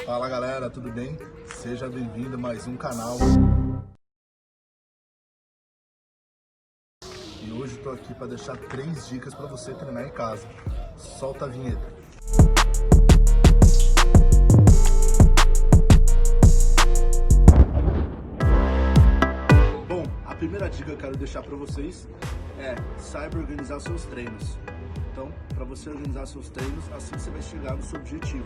Fala galera, tudo bem? Seja bem-vindo a mais um canal. E hoje eu tô aqui para deixar 3 dicas para você treinar em casa. Solta a vinheta. Bom, a primeira dica que eu quero deixar para vocês é saiba organizar seus treinos. Então, para você organizar seus treinos, assim você vai chegar no seu objetivo.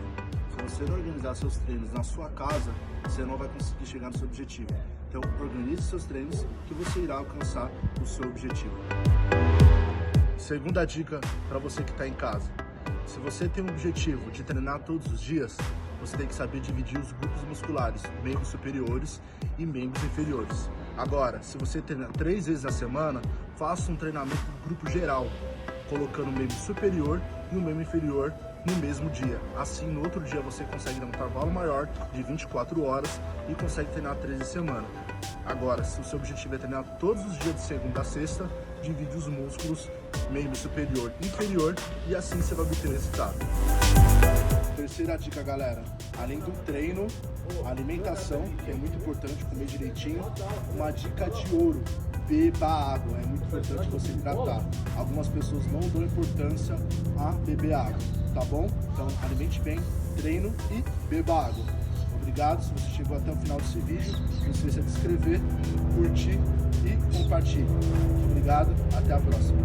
Se você não organizar seus treinos na sua casa, você não vai conseguir chegar no seu objetivo. Então, organize seus treinos que você irá alcançar o seu objetivo. Segunda dica para você que está em casa. Se você tem o objetivo de treinar todos os dias, você tem que saber dividir os grupos musculares, membros superiores e membros inferiores. Agora, se você treina 3 vezes na semana, faça um treinamento do grupo geral, colocando o membro superior e o membro inferior no mesmo dia. Assim, no outro dia você consegue dar um intervalo maior de 24 horas e consegue treinar 3 vezes semana. Agora, se o seu objetivo é treinar todos os dias de segunda a sexta, divide os músculos, membro superior e inferior, e assim você vai obter o resultado. Terceira dica, galera, além do treino, a alimentação, que é muito importante, comer direitinho, uma dica de ouro: beba água, é muito importante você hidratar. Algumas pessoas não dão importância a beber água, tá bom? Então, alimente bem, treino e beba água. Obrigado, se você chegou até o final desse vídeo, não se esqueça de se inscrever, curtir e compartilhar. Obrigado, até a próxima.